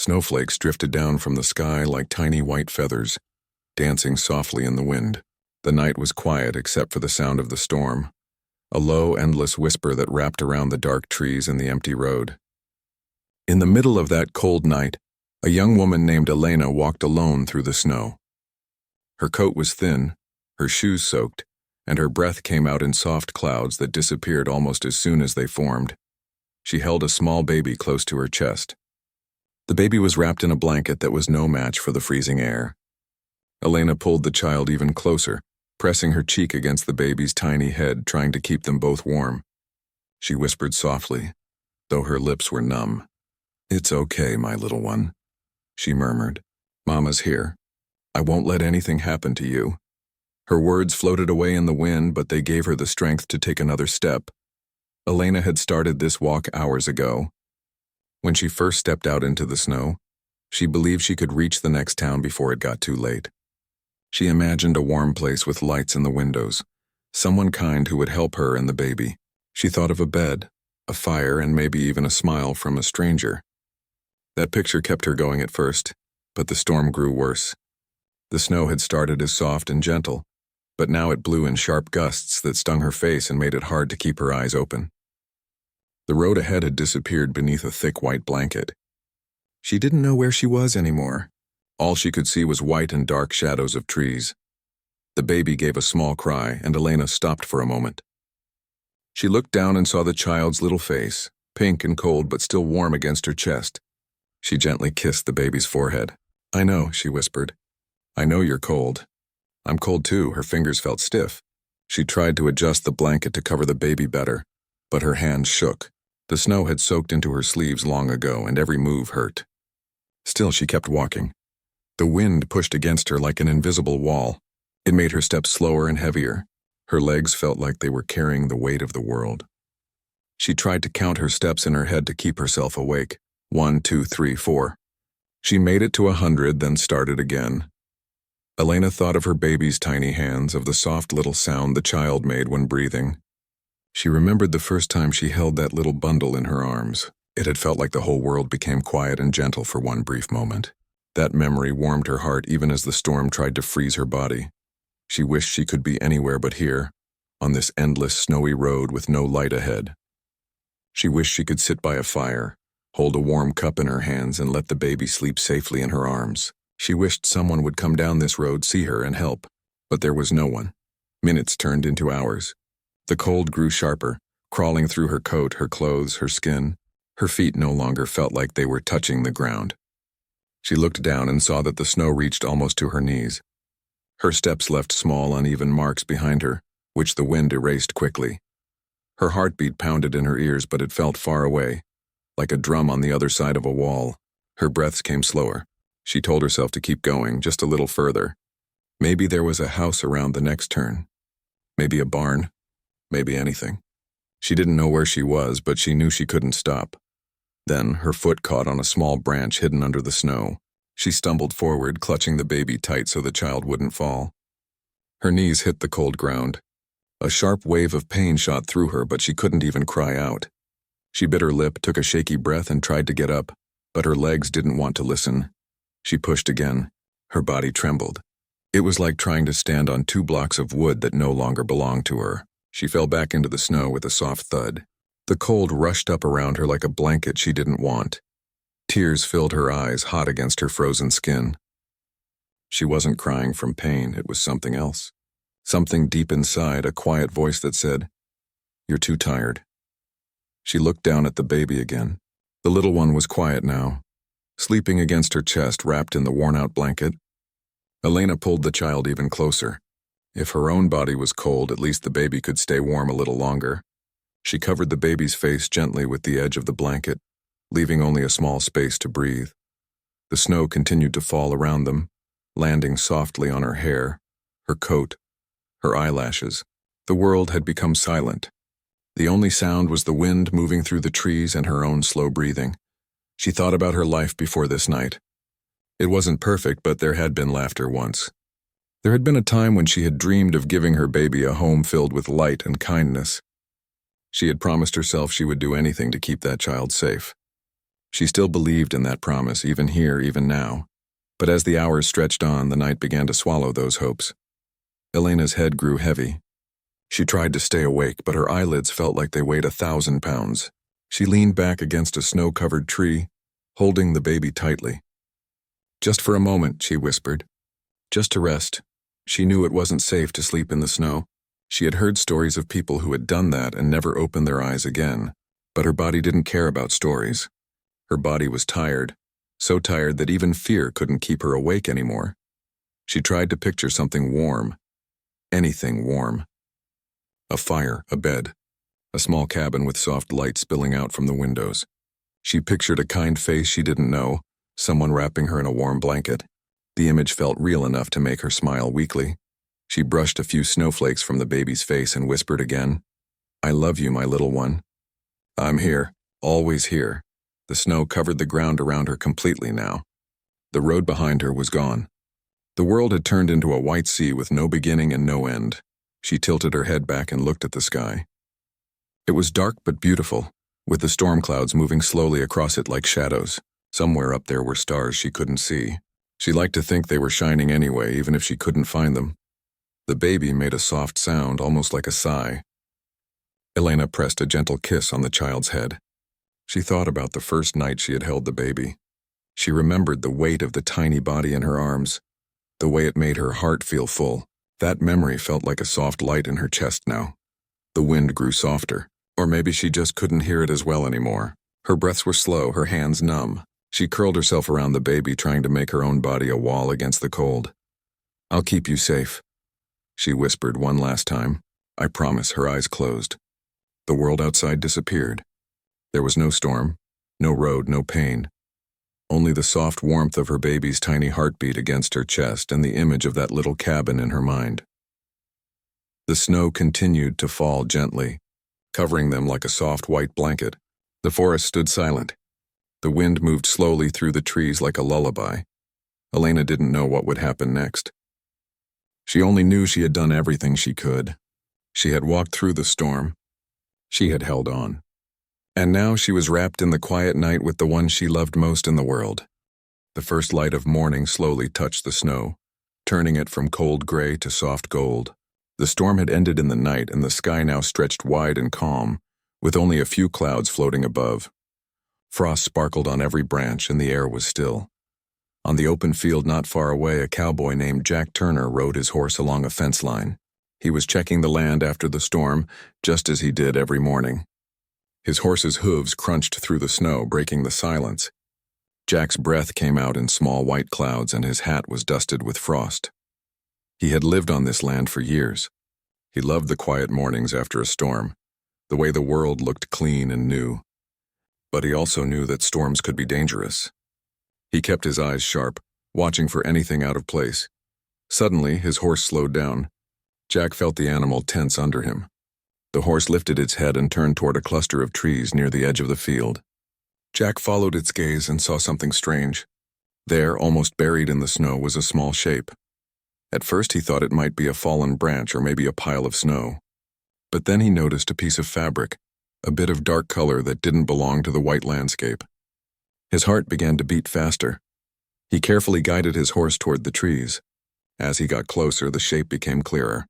Snowflakes drifted down from the sky like tiny white feathers, dancing softly in the wind. The night was quiet except for the sound of the storm, a low, endless whisper that wrapped around the dark trees and the empty road. In the middle of that cold night, a young woman named Elena walked alone through the snow. Her coat was thin, her shoes soaked, and her breath came out in soft clouds that disappeared almost as soon as they formed. She held a small baby close to her chest. The baby was wrapped in a blanket that was no match for the freezing air. Elena pulled the child even closer, pressing her cheek against the baby's tiny head, trying to keep them both warm. She whispered softly, though her lips were numb. "It's okay, my little one," she murmured. "Mama's here. I won't let anything happen to you." Her words floated away in the wind, but they gave her the strength to take another step. Elena had started this walk hours ago. When she first stepped out into the snow, she believed she could reach the next town before it got too late. She imagined a warm place with lights in the windows, someone kind who would help her and the baby. She thought of a bed, a fire, and maybe even a smile from a stranger. That picture kept her going at first, but the storm grew worse. The snow had started as soft and gentle, but now it blew in sharp gusts that stung her face and made it hard to keep her eyes open. The road ahead had disappeared beneath a thick white blanket. She didn't know where she was anymore. All she could see was white and dark shadows of trees. The baby gave a small cry, and Elena stopped for a moment. She looked down and saw the child's little face, pink and cold but still warm against her chest. She gently kissed the baby's forehead. "I know," she whispered. "I know you're cold." "I'm cold too." Her fingers felt stiff. She tried to adjust the blanket to cover the baby better, but her hands shook. The snow had soaked into her sleeves long ago, and every move hurt. Still, she kept walking. The wind pushed against her like an invisible wall. It made her steps slower and heavier. Her legs felt like they were carrying the weight of the world. She tried to count her steps in her head to keep herself awake. 1, 2, 3, 4. She made it to 100, then started again. Elena thought of her baby's tiny hands, of the soft little sound the child made when breathing. She remembered the first time she held that little bundle in her arms. It had felt like the whole world became quiet and gentle for one brief moment. That memory warmed her heart even as the storm tried to freeze her body. She wished she could be anywhere but here, on this endless snowy road with no light ahead. She wished she could sit by a fire, hold a warm cup in her hands, and let the baby sleep safely in her arms. She wished someone would come down this road, see her, and help. But there was no one. Minutes turned into hours. The cold grew sharper, crawling through her coat, her clothes, her skin. Her feet no longer felt like they were touching the ground. She looked down and saw that the snow reached almost to her knees. Her steps left small, uneven marks behind her, which the wind erased quickly. Her heartbeat pounded in her ears, but it felt far away, like a drum on the other side of a wall. Her breaths came slower. She told herself to keep going, just a little further. Maybe there was a house around the next turn. Maybe a barn. Maybe anything. She didn't know where she was, but she knew she couldn't stop. Then her foot caught on a small branch hidden under the snow. She stumbled forward, clutching the baby tight so the child wouldn't fall. Her knees hit the cold ground. A sharp wave of pain shot through her, but she couldn't even cry out. She bit her lip, took a shaky breath, and tried to get up, but her legs didn't want to listen. She pushed again. Her body trembled. It was like trying to stand on 2 blocks of wood that no longer belonged to her. She fell back into the snow with a soft thud. The cold rushed up around her like a blanket she didn't want. Tears filled her eyes, hot against her frozen skin. She wasn't crying from pain, it was something else. Something deep inside, a quiet voice that said, "You're too tired." She looked down at the baby again. The little one was quiet now, sleeping against her chest, wrapped in the worn-out blanket. Elena pulled the child even closer. If her own body was cold, at least the baby could stay warm a little longer. She covered the baby's face gently with the edge of the blanket, leaving only a small space to breathe. The snow continued to fall around them, landing softly on her hair, her coat, her eyelashes. The world had become silent. The only sound was the wind moving through the trees and her own slow breathing. She thought about her life before this night. It wasn't perfect, but there had been laughter once. There had been a time when she had dreamed of giving her baby a home filled with light and kindness. She had promised herself she would do anything to keep that child safe. She still believed in that promise, even here, even now. But as the hours stretched on, the night began to swallow those hopes. Elena's head grew heavy. She tried to stay awake, but her eyelids felt like they weighed 1,000 pounds. She leaned back against a snow-covered tree, holding the baby tightly. "Just for a moment," she whispered. "Just to rest." She knew it wasn't safe to sleep in the snow. She had heard stories of people who had done that and never opened their eyes again. But her body didn't care about stories. Her body was tired, so tired that even fear couldn't keep her awake anymore. She tried to picture something warm. Anything warm. A fire, a bed, a small cabin with soft light spilling out from the windows. She pictured a kind face she didn't know, someone wrapping her in a warm blanket. The image felt real enough to make her smile weakly. She brushed a few snowflakes from the baby's face and whispered again, "I love you, my little one." "I'm here, always here." The snow covered the ground around her completely now. The road behind her was gone. The world had turned into a white sea with no beginning and no end. She tilted her head back and looked at the sky. It was dark but beautiful, with the storm clouds moving slowly across it like shadows. Somewhere up there were stars she couldn't see. She liked to think they were shining anyway, even if she couldn't find them. The baby made a soft sound, almost like a sigh. Elena pressed a gentle kiss on the child's head. She thought about the first night she had held the baby. She remembered the weight of the tiny body in her arms, the way it made her heart feel full. That memory felt like a soft light in her chest now. The wind grew softer, or maybe she just couldn't hear it as well anymore. Her breaths were slow, her hands numb. She curled herself around the baby, trying to make her own body a wall against the cold. "I'll keep you safe," she whispered one last time. "I promise." Her eyes closed. The world outside disappeared. There was no storm, no road, no pain. Only the soft warmth of her baby's tiny heartbeat against her chest and the image of that little cabin in her mind. The snow continued to fall gently, covering them like a soft white blanket. The forest stood silent. The wind moved slowly through the trees like a lullaby. Elena didn't know what would happen next. She only knew she had done everything she could. She had walked through the storm. She had held on. And now she was wrapped in the quiet night with the one she loved most in the world. The first light of morning slowly touched the snow, turning it from cold gray to soft gold. The storm had ended in the night, and the sky now stretched wide and calm, with only a few clouds floating above. Frost sparkled on every branch, and the air was still. On the open field not far away, a cowboy named Jack Turner rode his horse along a fence line. He was checking the land after the storm, just as he did every morning. His horse's hooves crunched through the snow, breaking the silence. Jack's breath came out in small white clouds, and his hat was dusted with frost. He had lived on this land for years. He loved the quiet mornings after a storm, the way the world looked clean and new. But he also knew that storms could be dangerous. He kept his eyes sharp, watching for anything out of place. Suddenly, his horse slowed down. Jack felt the animal tense under him. The horse lifted its head and turned toward a cluster of trees near the edge of the field. Jack followed its gaze and saw something strange. There, almost buried in the snow, was a small shape. At first he thought it might be a fallen branch or maybe a pile of snow. But then he noticed a piece of fabric, a bit of dark color that didn't belong to the white landscape. His heart began to beat faster. He carefully guided his horse toward the trees. As he got closer, the shape became clearer.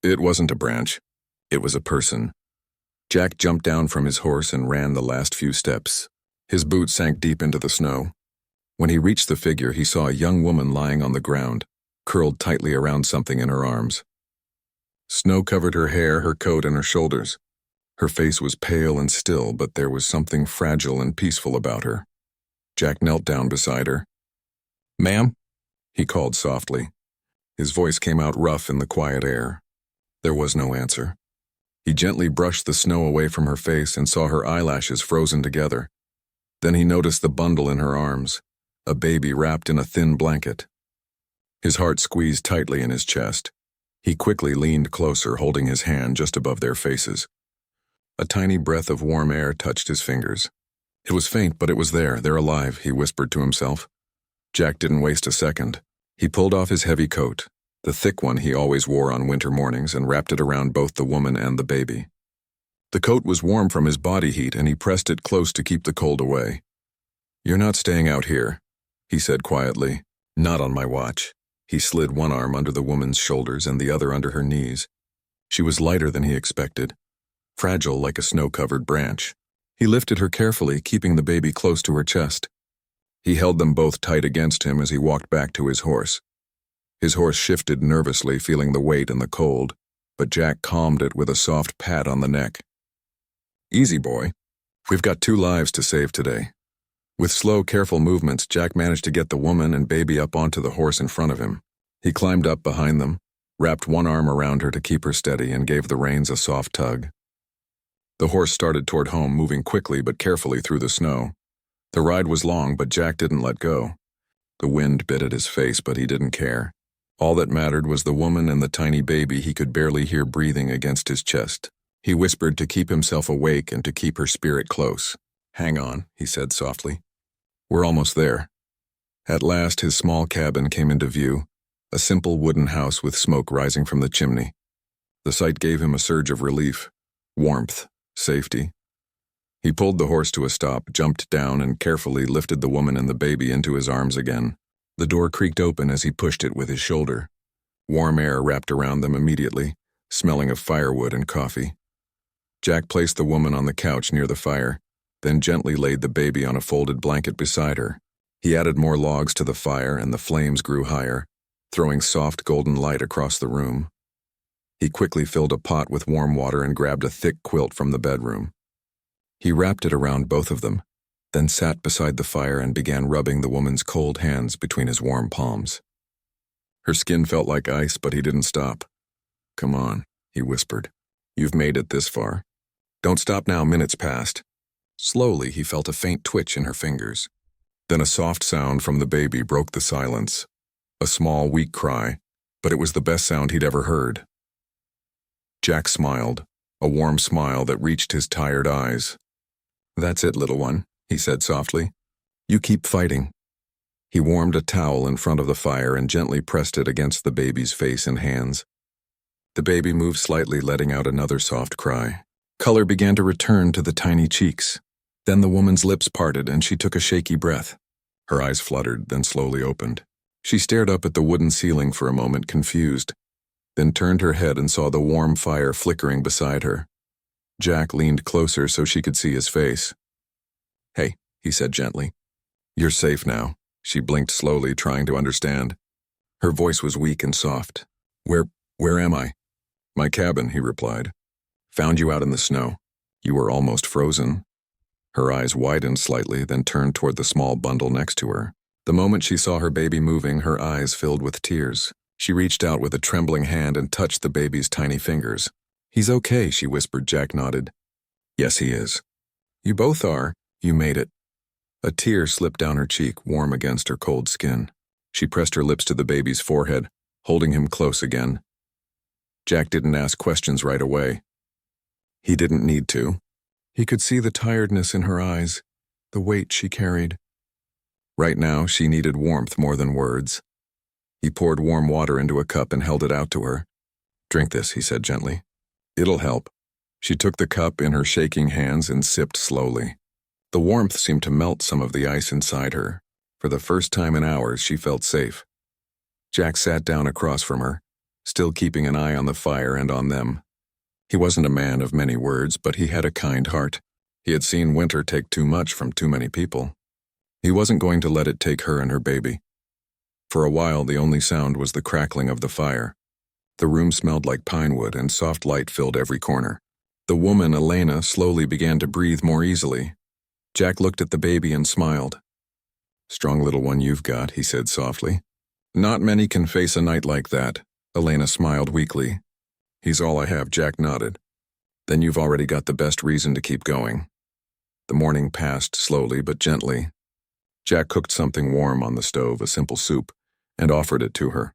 It wasn't a branch. It was a person. Jack jumped down from his horse and ran the last few steps. His boots sank deep into the snow. When he reached the figure, he saw a young woman lying on the ground, curled tightly around something in her arms. Snow covered her hair, her coat, and her shoulders. Her face was pale and still, but there was something fragile and peaceful about her. Jack knelt down beside her. "Ma'am?" he called softly. His voice came out rough in the quiet air. There was no answer. He gently brushed the snow away from her face and saw her eyelashes frozen together. Then he noticed the bundle in her arms, a baby wrapped in a thin blanket. His heart squeezed tightly in his chest. He quickly leaned closer, holding his hand just above their faces. A tiny breath of warm air touched his fingers. It was faint, but it was there. "They're alive," he whispered to himself. Jack didn't waste a second. He pulled off his heavy coat, the thick one he always wore on winter mornings, and wrapped it around both the woman and the baby. The coat was warm from his body heat, and he pressed it close to keep the cold away. "You're not staying out here," he said quietly. "Not on my watch." He slid one arm under the woman's shoulders and the other under her knees. She was lighter than he expected, fragile like a snow-covered branch. He lifted her carefully, keeping the baby close to her chest. He held them both tight against him as he walked back to his horse. His horse shifted nervously, feeling the weight and the cold, but Jack calmed it with a soft pat on the neck. "Easy, boy. We've got 2 lives to save today." With slow, careful movements, Jack managed to get the woman and baby up onto the horse in front of him. He climbed up behind them, wrapped one arm around her to keep her steady, and gave the reins a soft tug. The horse started toward home, moving quickly but carefully through the snow. The ride was long, but Jack didn't let go. The wind bit at his face, but he didn't care. All that mattered was the woman and the tiny baby he could barely hear breathing against his chest. He whispered to keep himself awake and to keep her spirit close. "Hang on," he said softly. "We're almost there." At last, his small cabin came into view, a simple wooden house with smoke rising from the chimney. The sight gave him a surge of relief, warmth, safety. He pulled the horse to a stop, jumped down, and carefully lifted the woman and the baby into his arms again. The door creaked open as he pushed it with his shoulder. Warm air wrapped around them immediately, smelling of firewood and coffee. Jack placed the woman on the couch near the fire, then gently laid the baby on a folded blanket beside her. He added more logs to the fire, and the flames grew higher, throwing soft golden light across the room. He quickly filled a pot with warm water and grabbed a thick quilt from the bedroom. He wrapped it around both of them, then sat beside the fire and began rubbing the woman's cold hands between his warm palms. Her skin felt like ice, but he didn't stop. "Come on," he whispered. "You've made it this far. Don't stop now." Minutes passed. Slowly, he felt a faint twitch in her fingers. Then a soft sound from the baby broke the silence. A small, weak cry, but it was the best sound he'd ever heard. Jack smiled, a warm smile that reached his tired eyes. "That's it, little one," he said softly. "You keep fighting." He warmed a towel in front of the fire and gently pressed it against the baby's face and hands. The baby moved slightly, letting out another soft cry. Color began to return to the tiny cheeks. Then the woman's lips parted and she took a shaky breath. Her eyes fluttered, then slowly opened. She stared up at the wooden ceiling for a moment, confused, then turned her head and saw the warm fire flickering beside her. Jack leaned closer so she could see his face. "Hey," he said gently. "You're safe now." She blinked slowly, trying to understand. Her voice was weak and soft. Where am I?" "My cabin," he replied. "Found you out in the snow. You were almost frozen." Her eyes widened slightly, then turned toward the small bundle next to her. The moment she saw her baby moving, her eyes filled with tears. She reached out with a trembling hand and touched the baby's tiny fingers. "He's okay," she whispered. Jack nodded. "Yes, he is." "You both are. You made it." A tear slipped down her cheek, warm against her cold skin. She pressed her lips to the baby's forehead, holding him close again. Jack didn't ask questions right away. He didn't need to. He could see the tiredness in her eyes, the weight she carried. Right now, she needed warmth more than words. He poured warm water into a cup and held it out to her. "Drink this," he said gently. "It'll help." She took the cup in her shaking hands and sipped slowly. The warmth seemed to melt some of the ice inside her. For the first time in hours, she felt safe. Jack sat down across from her, still keeping an eye on the fire and on them. He wasn't a man of many words, but he had a kind heart. He had seen winter take too much from too many people. He wasn't going to let it take her and her baby. For a while, the only sound was the crackling of the fire. The room smelled like pine wood, and soft light filled every corner. The woman, Elena, slowly began to breathe more easily. Jack looked at the baby and smiled. "Strong little one you've got," he said softly. "Not many can face a night like that." Elena smiled weakly. "He's all I have," Jack nodded. "Then you've already got the best reason to keep going." The morning passed slowly but gently. Jack cooked something warm on the stove, a simple soup, and offered it to her.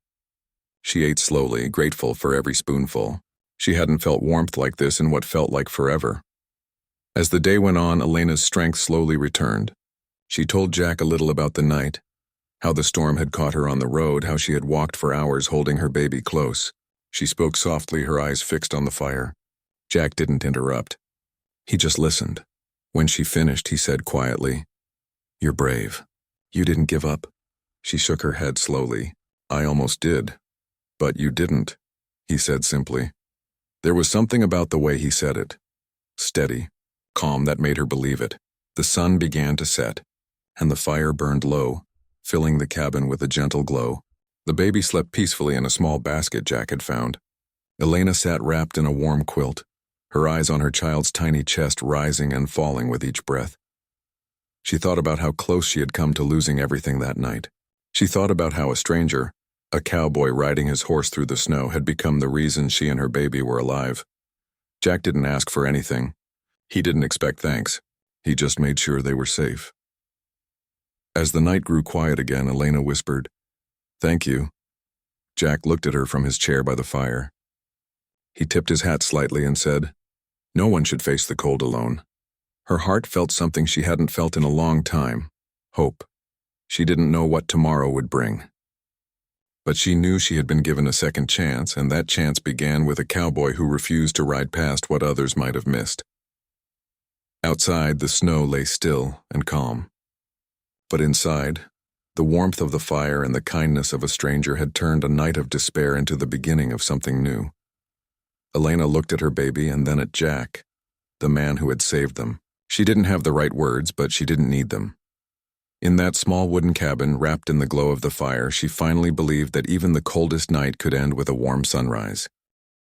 She ate slowly, grateful for every spoonful. She hadn't felt warmth like this in what felt like forever. As the day went on, Elena's strength slowly returned. She told Jack a little about the night, how the storm had caught her on the road, how she had walked for hours holding her baby close. She spoke softly, her eyes fixed on the fire. Jack didn't interrupt. He just listened. When she finished, he said quietly, You're brave. You didn't give up. She shook her head slowly. I almost did. But you didn't, he said simply. There was something about the way he said it. Steady, calm, that made her believe it. The sun began to set, and the fire burned low, filling the cabin with a gentle glow. The baby slept peacefully in a small basket Jack had found. Elena sat wrapped in a warm quilt, her eyes on her child's tiny chest rising and falling with each breath. She thought about how close she had come to losing everything that night. She thought about how a stranger, a cowboy riding his horse through the snow, had become the reason she and her baby were alive. Jack didn't ask for anything. He didn't expect thanks. He just made sure they were safe. As the night grew quiet again, Elena whispered, "Thank you." Jack looked at her from his chair by the fire. He tipped his hat slightly and said, "No one should face the cold alone." Her heart felt something she hadn't felt in a long time, hope. She didn't know what tomorrow would bring. But she knew she had been given a second chance, and that chance began with a cowboy who refused to ride past what others might have missed. Outside, the snow lay still and calm. But inside, the warmth of the fire and the kindness of a stranger had turned a night of despair into the beginning of something new. Elena looked at her baby and then at Jack, the man who had saved them. She didn't have the right words, but she didn't need them. In that small wooden cabin, wrapped in the glow of the fire, she finally believed that even the coldest night could end with a warm sunrise.